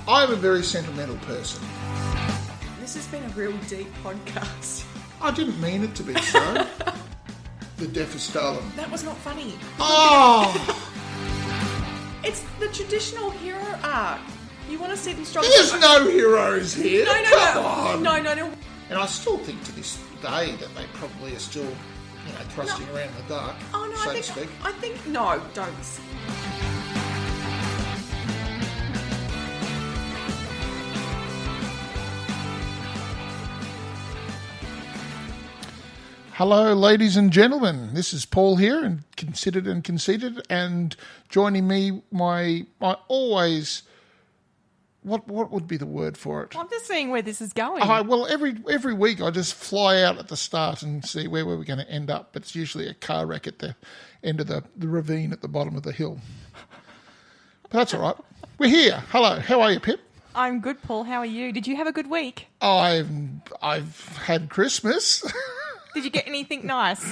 I'm a very sentimental person. This has been a real deep podcast. I didn't mean it to be so. The death of Stalin. That was not funny. Oh! It's the traditional hero arc. You want to see them struggle. There's no heroes here. Come on. No. And I still think to this day that they probably are still, thrusting around in the dark, so to speak. I think, no, don't. Hello, ladies and gentlemen. This is Paul here, and Considered and Conceited, and joining me, my always. What would be the word for it? I'm just seeing where this is going. Well, every week I just fly out at the start and see where we're going to end up. But it's usually a car wreck at the end of the ravine at the bottom of the hill. But that's all right. We're here. Hello. How are you, Pip? I'm good, Paul. How are you? Did you have a good week? I've had Christmas. Did you get anything nice?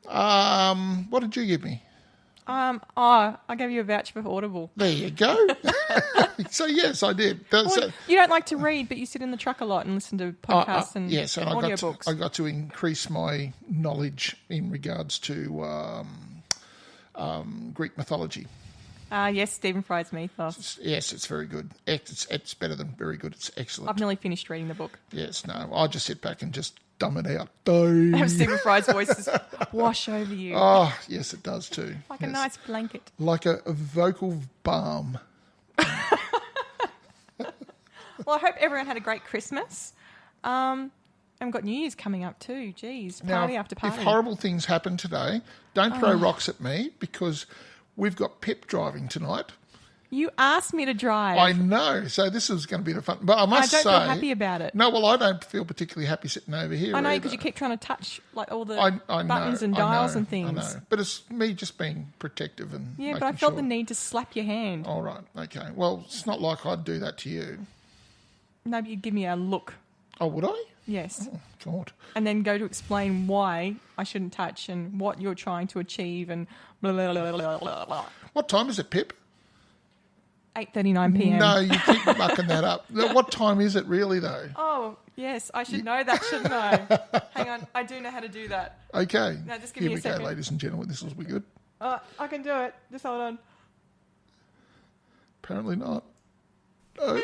What did you give me? I gave you a voucher for Audible. There you go. So, yes, I did. Well, you don't like to read, but you sit in the truck a lot and listen to podcasts and audiobooks. I got to increase my knowledge in regards to Greek mythology. Yes, Stephen Fry's Mythos. Yes, it's very good. It's better than very good. It's excellent. I've nearly finished reading the book. Yes, no, I just sit back and just dumb it out. Have Stephen Fry's voice just wash over you. Oh, yes, it does too. Like a nice blanket. Like a vocal balm. Well, I hope everyone had a great Christmas. And we've got New Year's coming up too. Jeez, party after party. If horrible things happen today, don't throw rocks at me because we've got Pip driving tonight. You asked me to drive. I know, so this is going to be the fun. But I must say, I don't feel happy about it. No, well, I don't feel particularly happy sitting over here. I know, either. because you keep trying to touch like all the I buttons and dials and things. I know, but it's me just being protective and yeah. But I making felt sure. the need to slap your hand. All right, okay. Well, it's not like I'd do that to you. No, but you'd give me a look. Oh, would I? Yes. Oh, God. And then go to explain why I shouldn't touch and what you're trying to achieve and blah, blah, blah, blah, blah, blah. What time is it, Pip? 8:39 p.m. No, you keep mucking that up. What time is it really, though? Oh, yes, I should know that, shouldn't I? Hang on, I do know how to do that. Okay. Now, just give Here me a we second. go, ladies and gentlemen. This will be good. I can do it. Just hold on. Apparently not. Oh.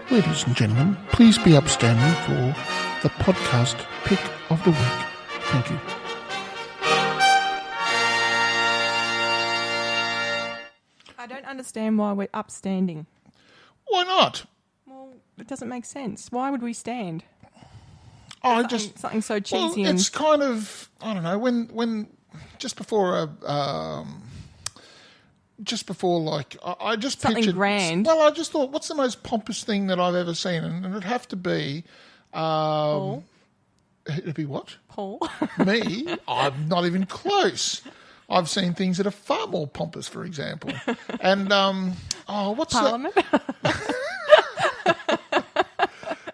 Ladies and gentlemen, please be upstanding for the podcast pick of the week. Thank you. I don't understand why we're upstanding. Why not? Well, it doesn't make sense. Why would we stand? Something so cheesy. Well, it's kind of, I don't know, when just before I just something pictured, grand. Well, I just thought, what's the most pompous thing that I've ever seen? And it'd have to be Paul. It'd be what? Paul. Me? I'm not even close. I've seen things that are far more pompous, for example. And what's Parliament?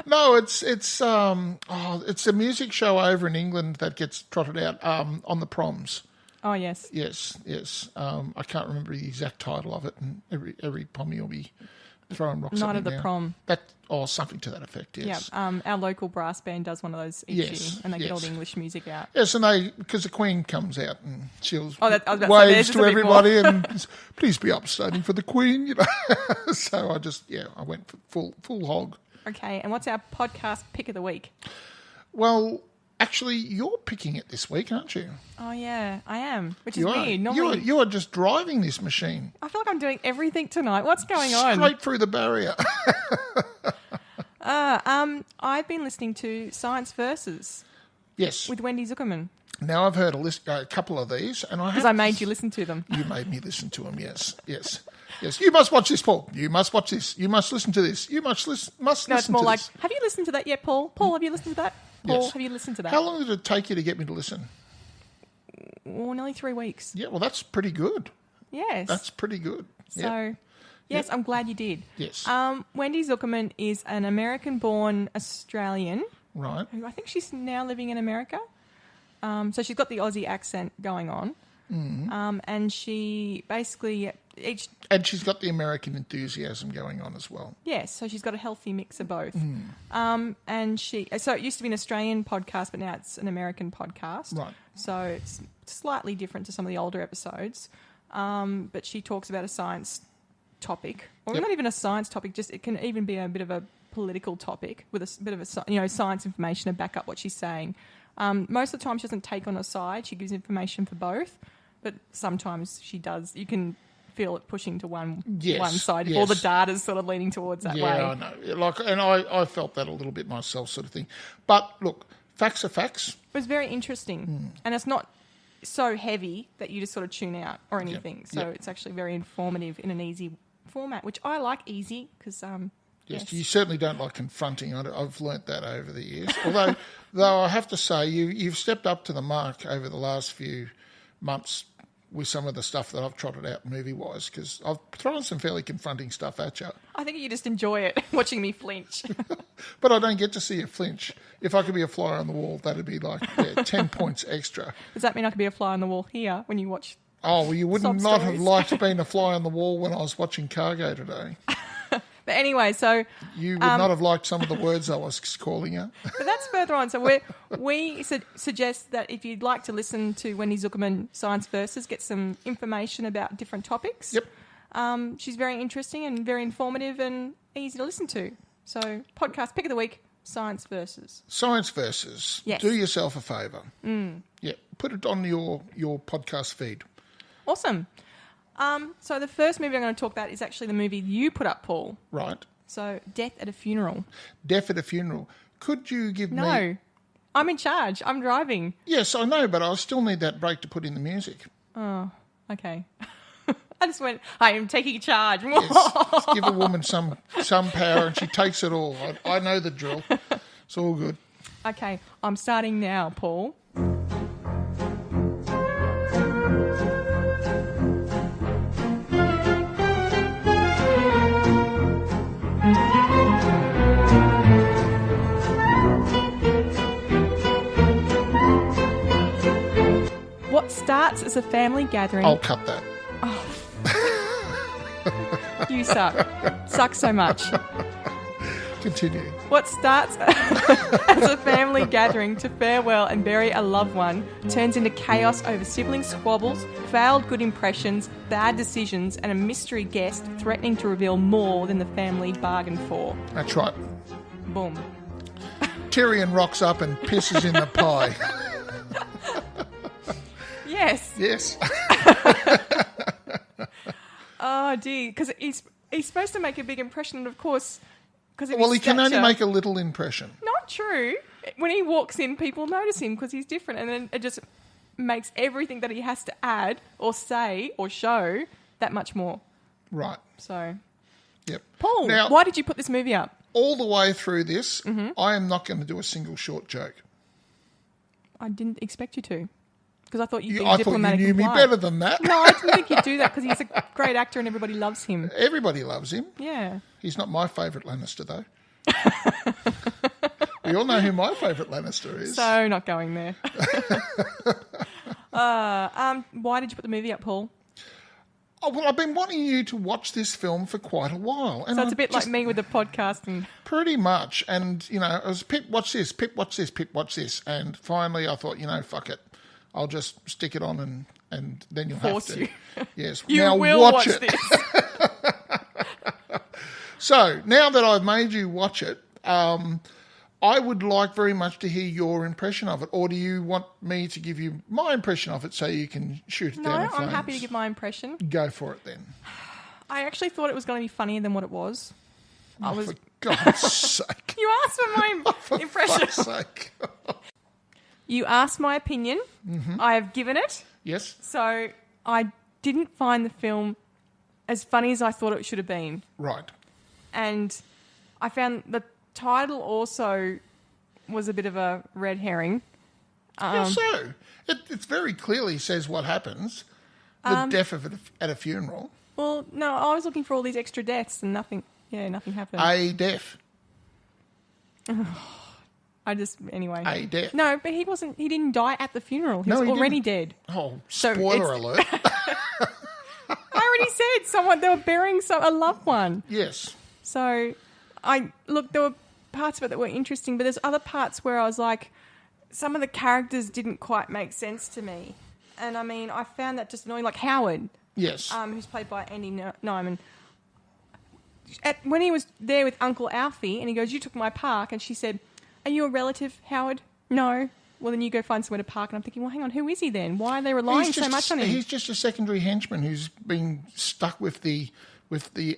No, it's a music show over in England that gets trotted out on the proms. Oh, yes. Yes. I can't remember the exact title of it, and every pommie will be throwing rocks at me Night of the now. Prom. Something to that effect, yes. Yeah, our local brass band does one of those each year, and they get all the English music out. Yes, and because the Queen comes out and she'll waves to everybody and please be upstanding for the Queen, you know. So I went for full hog. Okay, and what's our podcast pick of the week? Well, actually, you're picking it this week, aren't you? Oh, yeah, I am, which is weird. Normally, you are just driving this machine. I feel like I'm doing everything tonight. What's going on? Straight through the barrier. I've been listening to Science Versus. Yes. With Wendy Zuckerman. Now, I've heard a couple of these, and because I made you listen to them. You made me listen to them, yes. You must watch this, Paul. You must watch this. You must listen to this. You must listen to this. No, it's more like, have you listened to that yet, Paul? Paul, have you listened to that? Paul, have you listened to that? How long did it take you to get me to listen? Well, nearly 3 weeks. Yeah, well, that's pretty good. Yes. That's pretty good. So, yes, I'm glad you did. Yes. Wendy Zuckerman is an American-born Australian. Right. Who I think she's now living in America. So she's got the Aussie accent going on. And she basically And she's got the American enthusiasm going on as well. Yes, so she's got a healthy mix of both. So it used to be an Australian podcast, but now it's an American podcast. Right. So it's slightly different to some of the older episodes. But she talks about a science topic, or not even a science topic, just it can even be a bit of a political topic with a bit of science information to back up what she's saying. Most of the time she doesn't take on a side. She gives information for both, but sometimes she does. You can feel it pushing to one side if all the data's sort of leaning towards that way. Yeah, I know. And I felt that a little bit myself, sort of thing. But look, facts are facts. It was very interesting, and it's not so heavy that you just sort of tune out or anything. So it's actually very informative in an easy format, which I like easy because Yes, you certainly don't like confronting. I've learnt that over the years. Although I have to say, you've stepped up to the mark over the last few months with some of the stuff that I've trotted out movie-wise, because I've thrown some fairly confronting stuff at you. I think you just enjoy it, watching me flinch. But I don't get to see you flinch. If I could be a fly on the wall, that'd be like 10 points extra. Does that mean I could be a fly on the wall here when you watch? Oh, well, you wouldn't Sob not stories. have liked being a fly on the wall when I was watching Cargo today. But anyway, so... You would not have liked some of the words I was calling out. But that's further on. So we suggest that if you'd like to listen to Wendy Zuckerman Science Versus, get some information about different topics. Yep. She's very interesting and very informative and easy to listen to. So podcast pick of the week, Science Versus. Science Versus. Yes. Do yourself a favour. Yeah. Put it on your podcast feed. Awesome. So the first movie I'm going to talk about is actually the movie you put up, Paul. Right. So Death at a Funeral. Death at a Funeral. Could you give me... No. I'm in charge. I'm driving. Yes, I know, but I still need that break to put in the music. Oh, okay. I just went, I am taking charge. Yes. Give a woman some power and she takes it all. I know the drill. It's all good. Okay, I'm starting now, Paul. What starts as a family gathering... I'll cut that. You suck. Suck so much. Continue. What starts as a family gathering to farewell and bury a loved one turns into chaos over sibling squabbles, failed good impressions, bad decisions, and a mystery guest threatening to reveal more than the family bargained for. That's right. Boom. Tyrion rocks up and pisses in the pie. Yes. Yes. Oh, dear. Because he's supposed to make a big impression, and of course... Well, he can only make a little impression. Not true. When he walks in, people notice him because he's different, and then it just makes everything that he has to add or say or show that much more. Right. So, yep. Paul, Now, why did you put this movie up? all the way through this, I am not going to do a single short joke. I didn't expect you to, because I thought you'd be I thought you diplomatic. knew me better than that. No, I didn't think you'd do that because he's a great actor and everybody loves him. Everybody loves him. Yeah. He's not my favourite Lannister, though. We all know who my favourite Lannister is. So, not going there. Why did you put the movie up, Paul? Oh, well, I've been wanting you to watch this film for quite a while. And So it's a bit like me with the podcast. And pretty much. And, you know, I was, Pip, watch this, Pip, watch this, Pip, watch this. And finally I thought, you know, fuck it. I'll just stick it on and then you'll force have to. you. Yes. You now will watch it. this. So, now that I've made you watch it, I would like very much to hear your impression of it. Or do you want me to give you my impression of it so you can shoot it No, down in flames? I'm happy to give my impression. Go for it then. I actually thought it was going to be funnier than what it was. For God's sake. You asked for my For impression. fuck's sake. You asked my opinion. I have given it. Yes? So I didn't find the film as funny as I thought it should have been. Right. And I found the title also was a bit of a red herring. How so? It very clearly says what happens. The death at a funeral. Well, no, I was looking for all these extra deaths and nothing happened. A death. Anyway. A death. No, but he didn't die at the funeral. He No, was he already didn't. dead. Oh, So spoiler alert. I already said they were burying a loved one. Yes. So, there were parts of it that were interesting, but there's other parts where I was like, some of the characters didn't quite make sense to me. And, I mean, I found that just annoying. Like Howard. Yes. Who's played by Andy Nyman. When he was there with Uncle Alfie, and he goes, "You took my park," and she said, "Are you a relative, Howard?" "No." "Well, then you go find somewhere to park." And I'm thinking, well, hang on, who is he then? Why are they relying so much on him? He's just a secondary henchman who's been stuck with the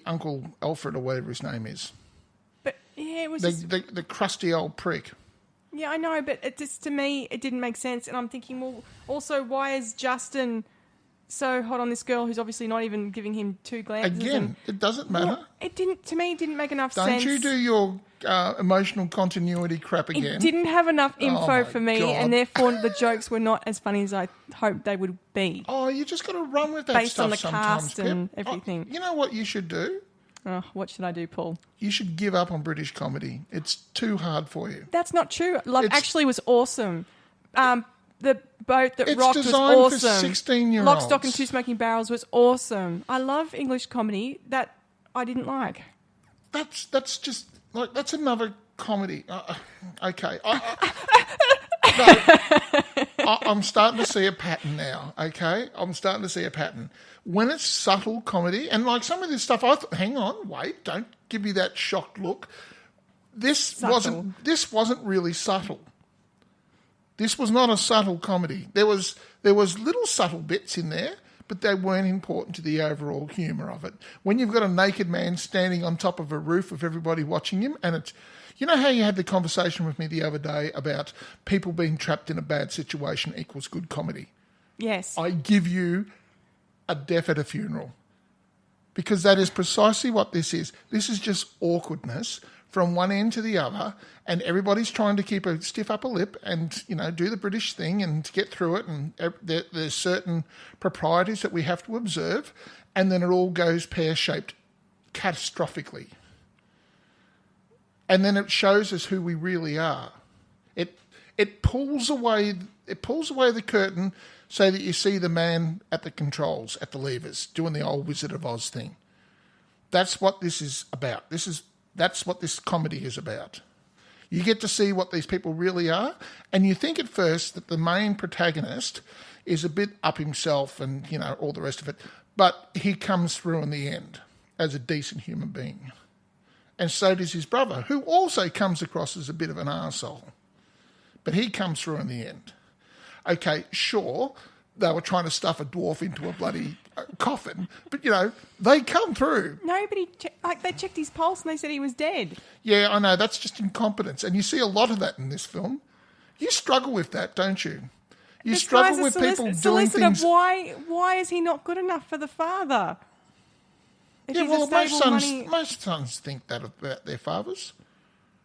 Uncle Alfred or whatever his name is. But yeah, it was the crusty old prick. Yeah, I know, but it just, to me, it didn't make sense. And I'm thinking, well, also, why is Justin so hot on this girl who's obviously not even giving him two glances? Again, it doesn't matter. Well, it didn't make enough Don't sense. you do your emotional continuity crap again. It didn't have enough info my for me, God. and therefore the jokes were not as funny as I hoped they would be. Oh, you just got to run with that Based stuff on the sometimes, cast Pip. and everything. Oh, you know what you should do? Oh, what should I do, Paul? You should give up on British comedy. It's too hard for you. That's not true. Love Actually was awesome. The boat that It's rocked was designed for awesome. 16-year-olds. Lock, Stock and Two Smoking Barrels was awesome. I love English comedy that I didn't like. That's just like that's another comedy. Okay, I'm starting to see a pattern now. Okay, I'm starting to see a pattern when it's subtle comedy and like some of this stuff. Hang on, wait, don't give me that shocked look. This wasn't really subtle. This was not a subtle comedy. There was little subtle bits in there, but they weren't important to the overall humour of it. When you've got a naked man standing on top of a roof with everybody watching him, and it's, you know how you had the conversation with me the other day about people being trapped in a bad situation equals good comedy? Yes. I give you a death at a funeral because that is precisely what this is. This is just awkwardness from one end to the other, and everybody's trying to keep a stiff upper lip and, you know, do the British thing and get through it, and there's certain proprieties that we have to observe, and then it all goes pear-shaped catastrophically. And then it shows us who we really are. It pulls away the curtain so that you see the man at the controls, at the levers, doing the old Wizard of Oz thing. That's what this is about. That's what this comedy is about. You get to see what these people really are, and you think at first that the main protagonist is a bit up himself and, you know, all the rest of it, but he comes through in the end as a decent human being. And so does his brother, who also comes across as a bit of an arsehole. But he comes through in the end. Okay, sure, they were trying to stuff a dwarf into a bloody coffin, but, you know, they come through. Nobody, they checked his pulse and they said he was dead. Yeah, I know, that's just incompetence. And you see a lot of that in this film. You struggle with that, don't you? You struggle with people doing things... Why is he not good enough for the father? If yeah, he's well, most sons think that about their fathers.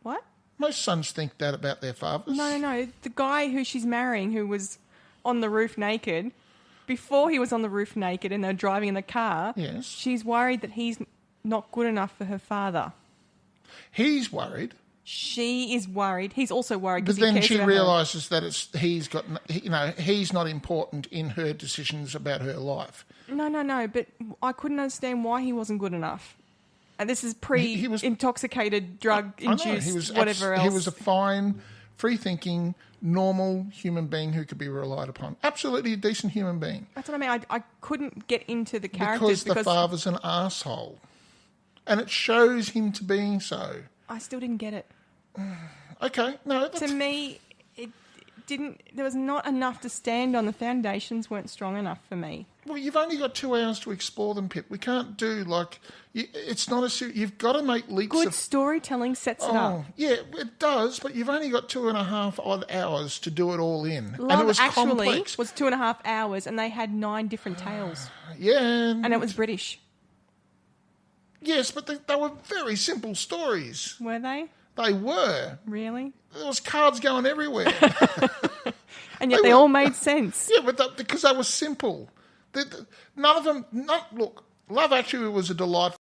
What? Most sons think that about their fathers. No. The guy who she's marrying, who was on the roof naked, before he was on the roof naked and they're driving in the car, yes, she's worried that he's not good enough for her father. He's worried. She is worried. He's also worried. But then she realises that he's not important in her decisions about her life. No. But I couldn't understand why he wasn't good enough. And this is pre-intoxicated, drug-induced, whatever else. He was a fine, free-thinking, normal human being who could be relied upon. Absolutely a decent human being. That's what I mean. I couldn't get into the characters because the father's an arsehole. And it shows him to being so. I still didn't get it. Okay, no. To me, it didn't. There was not enough to stand on. The foundations weren't strong enough for me. Well, you've only got 2 hours to explore them, Pip. We can't do it's not a. You've got to make leaps. Good storytelling sets it up. Yeah, it does. But you've only got 2.5 odd hours to do it all in. Love and it was Actually complex. Was 2.5 hours, and they had 9 different tales. Yeah, and it was British. Yes, but they were very simple stories. Were they? They were. Really? There was cards going everywhere. And yet they all made sense. Yeah, but because they were simple. None of them... Look, Love Actually was a delightful...